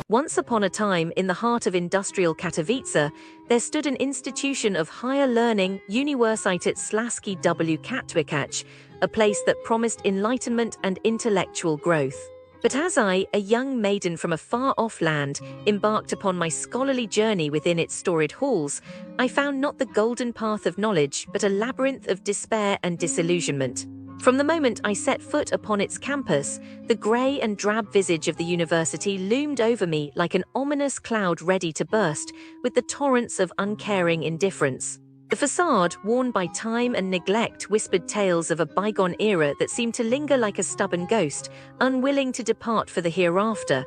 Once upon a time, in the heart of industrial Katowicach, there stood an institution of higher learning, Uniwersytet Śląski w Katowicach, a place that promised enlightenment and intellectual growth. But as I, a young maiden from a far-off land, embarked upon my scholarly journey within its storied halls, I found not the golden path of knowledge, but a labyrinth of despair and disillusionment. From the moment I set foot upon its campus, the grey and drab visage of the university loomed over me like an ominous cloud ready to burst, with the torrents of uncaring indifference. The facade, worn by time and neglect, whispered tales of a bygone era that seemed to linger like a stubborn ghost, unwilling to depart for the hereafter.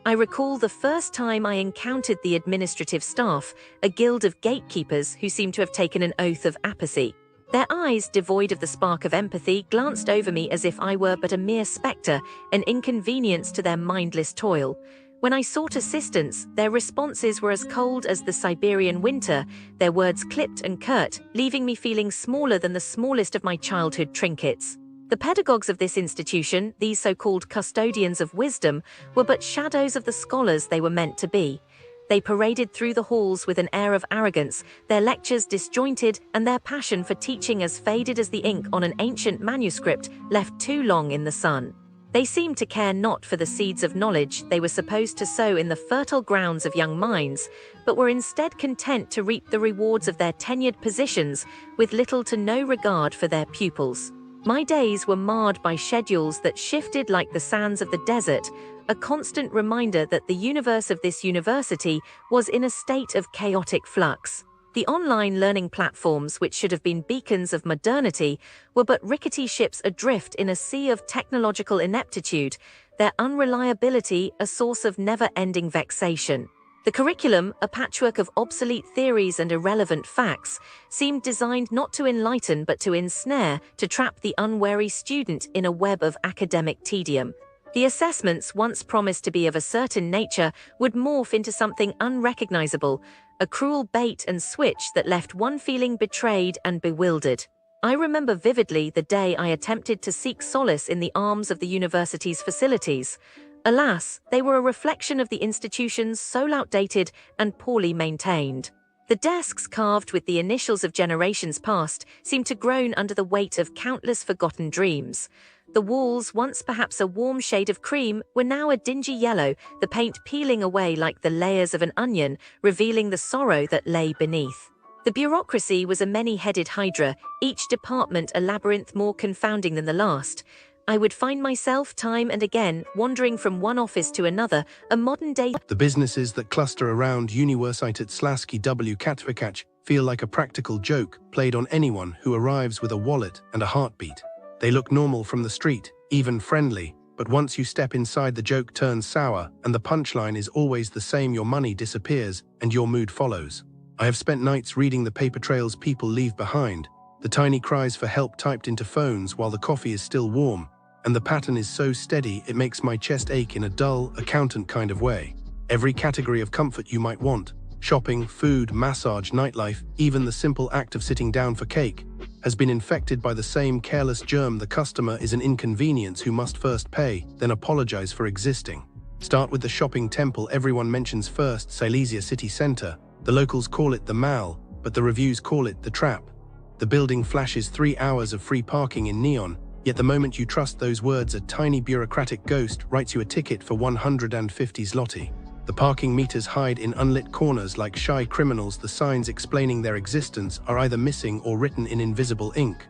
I recall the first time I encountered the administrative staff, a guild of gatekeepers who seemed to have taken an oath of apathy. Their eyes, devoid of the spark of empathy, glanced over me as if I were but a mere spectre, an inconvenience to their mindless toil. When I sought assistance, their responses were as cold as the Siberian winter, their words clipped and curt, leaving me feeling smaller than the smallest of my childhood trinkets. The pedagogues of this institution, these so-called custodians of wisdom, were but shadows of the scholars they were meant to be. They paraded through the halls with an air of arrogance, their lectures disjointed and their passion for teaching as faded as the ink on an ancient manuscript left too long in the sun. They seemed to care not for the seeds of knowledge they were supposed to sow in the fertile grounds of young minds, but were instead content to reap the rewards of their tenured positions with little to no regard for their pupils. My days were marred by schedules that shifted like the sands of the desert, a constant reminder that the universe of this university was in a state of chaotic flux. The online learning platforms, which should have been beacons of modernity, were but rickety ships adrift in a sea of technological ineptitude, their unreliability a source of never-ending vexation. The curriculum, a patchwork of obsolete theories and irrelevant facts, seemed designed not to enlighten but to ensnare, to trap the unwary student in a web of academic tedium. The assessments, once promised to be of a certain nature, would morph into something unrecognizable, a cruel bait and switch that left one feeling betrayed and bewildered. I remember vividly the day I attempted to seek solace in the arms of the university's facilities. Alas, they were a reflection of the institution's so outdated and poorly maintained. The desks carved with the initials of generations past seemed to groan under the weight of countless forgotten dreams. The walls, once perhaps a warm shade of cream, were now a dingy yellow, the paint peeling away like the layers of an onion, revealing the sorrow that lay beneath. The bureaucracy was a many-headed hydra, each department a labyrinth more confounding than the last. I would find myself time and again wandering from one office to another, a modern-day... The businesses that cluster around Uniwersytet Śląski w Katowicach feel like a practical joke played on anyone who arrives with a wallet and a heartbeat. They look normal from the street, even friendly, but once you step inside, the joke turns sour, and the punchline is always the same: your money disappears and your mood follows. I have spent nights reading the paper trails people leave behind, the tiny cries for help typed into phones while the coffee is still warm, and the pattern is so steady it makes my chest ache in a dull, accountant kind of way. Every category of comfort you might want, shopping, food, massage, nightlife, even the simple act of sitting down for cake, has been infected by the same careless germ. The customer is an inconvenience who must first pay, then apologize for existing. Start with the shopping temple everyone mentions first, Silesia city center. The locals call it the mall, but the reviews call it the trap. The building flashes 3 hours of free parking in neon, yet the moment you trust those words, a tiny bureaucratic ghost writes you a ticket for 150 zloty. The parking meters hide in unlit corners like shy criminals. The signs explaining their existence are either missing or written in invisible ink.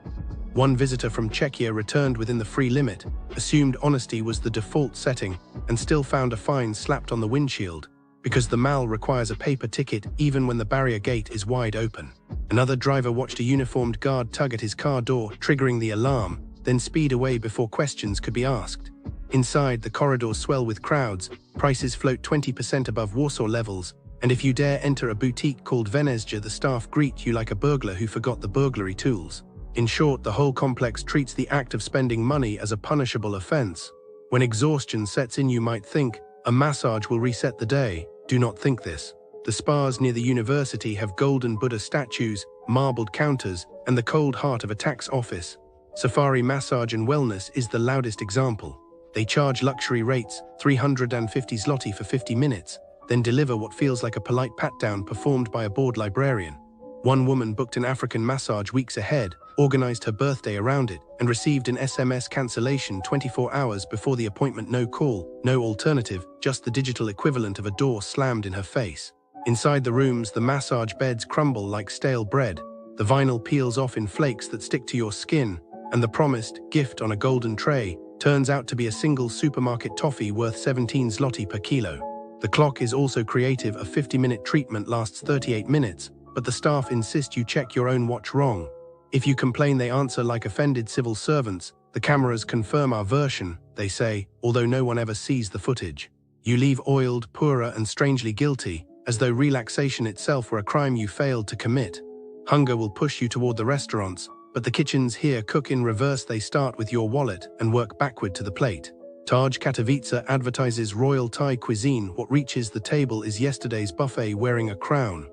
One visitor from Czechia returned within the free limit, assumed honesty was the default setting, and still found a fine slapped on the windshield, because the mall requires a paper ticket even when the barrier gate is wide open. Another driver watched a uniformed guard tug at his car door, triggering the alarm, then speed away before questions could be asked. Inside, the corridors swell with crowds, prices float 20% above Warsaw levels, and if you dare enter a boutique called Venezia, the staff greet you like a burglar who forgot the burglary tools. In short, the whole complex treats the act of spending money as a punishable offense. When exhaustion sets in, you might think, a massage will reset the day. Do not think this. The spas near the university have golden Buddha statues, marbled counters, and the cold heart of a tax office. Safari Massage and Wellness is the loudest example. They charge luxury rates, 350 zloty for 50 minutes, then deliver what feels like a polite pat-down performed by a bored librarian. One woman booked an African massage weeks ahead, organized her birthday around it, and received an SMS cancellation 24 hours before the appointment. No call, no alternative, just the digital equivalent of a door slammed in her face. Inside the rooms, the massage beds crumble like stale bread, the vinyl peels off in flakes that stick to your skin, and the promised gift on a golden tray turns out to be a single supermarket toffee worth 17 zloty per kilo. The clock is also creative. A 50-minute treatment lasts 38 minutes, but the staff insist you check your own watch wrong. If you complain, they answer like offended civil servants. The cameras confirm our version, they say, although no one ever sees the footage. You leave oiled, poorer, and strangely guilty, as though relaxation itself were a crime you failed to commit. Hunger will push you toward the restaurants, but the kitchens here cook in reverse. They start with your wallet and work backward to the plate. Taj Katowice advertises royal Thai cuisine. What reaches the table is yesterday's buffet wearing a crown.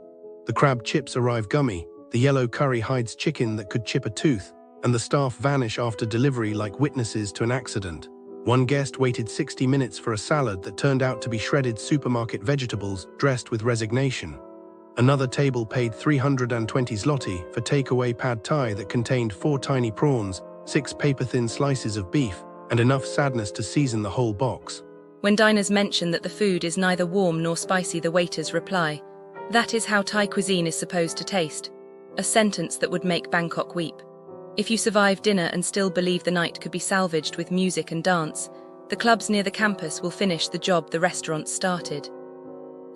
The crab chips arrive gummy, the yellow curry hides chicken that could chip a tooth, and the staff vanish after delivery like witnesses to an accident. One guest waited 60 minutes for a salad that turned out to be shredded supermarket vegetables dressed with resignation. Another table paid 320 zloty for takeaway pad thai that contained 4 tiny prawns, 6 paper-thin slices of beef, and enough sadness to season the whole box. When diners mention that the food is neither warm nor spicy, the waiters reply, "That is how Thai cuisine is supposed to taste." A sentence that would make Bangkok weep. If you survive dinner and still believe the night could be salvaged with music and dance, the clubs near the campus will finish the job the restaurants started.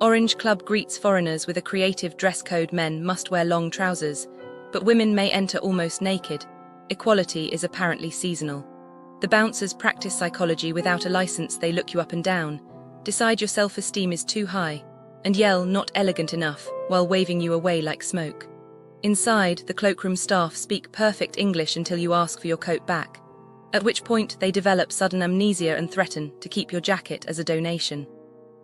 Orange Club greets foreigners with a creative dress code. Men must wear long trousers, but women may enter almost naked. Equality is apparently seasonal. The bouncers practice psychology without a license. They look you up and down, decide your self-esteem is too high, and yell "not elegant enough" while waving you away like smoke. Inside, the cloakroom staff speak perfect English until you ask for your coat back, at which point they develop sudden amnesia and threaten to keep your jacket as a donation.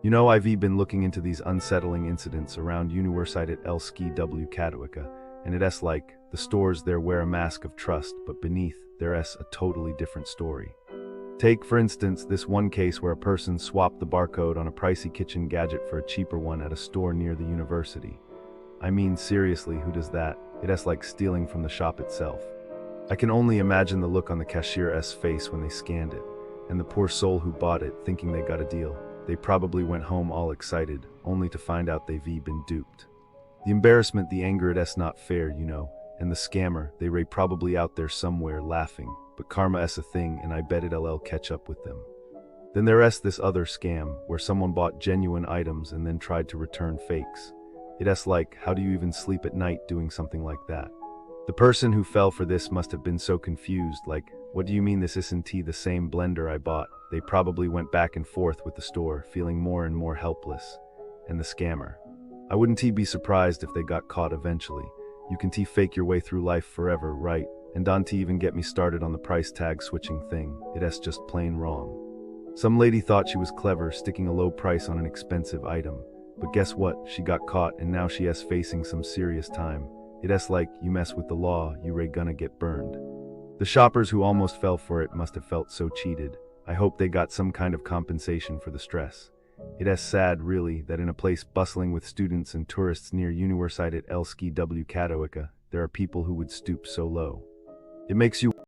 You know, I've been looking into these unsettling incidents around Uniwersytet Śląski w Katowicach, and it's like the stores there wear a mask of trust, but beneath there's a totally different story. Take, for instance, this one case where a person swapped the barcode on a pricey kitchen gadget for a cheaper one at a store near the university. I mean, seriously, who does that? It's like stealing from the shop itself. I can only imagine the look on the cashier's face when they scanned it, and the poor soul who bought it thinking they got a deal. They probably went home all excited, only to find out they've been duped. The embarrassment, the anger, it's not fair, you know, and the scammer, they ray probably out there somewhere laughing, but karma is a thing, and I bet it'll catch up with them. Then there's this other scam, where someone bought genuine items and then tried to return fakes. It's like, how do you even sleep at night doing something like that? The person who fell for this must have been so confused, like, what do you mean this isn't the same blender I bought? They probably went back and forth with the store, feeling more and more helpless. And the scammer. I wouldn't be surprised if they got caught eventually. You can fake your way through life forever, right? And don't even get me started on the price tag switching thing. It's just plain wrong. Some lady thought she was clever, sticking a low price on an expensive item. But guess what? She got caught, and now she is facing some serious time. It's like, you mess with the law, you gonna get burned. The shoppers who almost fell for it must have felt so cheated. I hope they got some kind of compensation for the stress. It's sad, really, that in a place bustling with students and tourists near Uniwersytet Śląski w Katowicach, there are people who would stoop so low. It makes you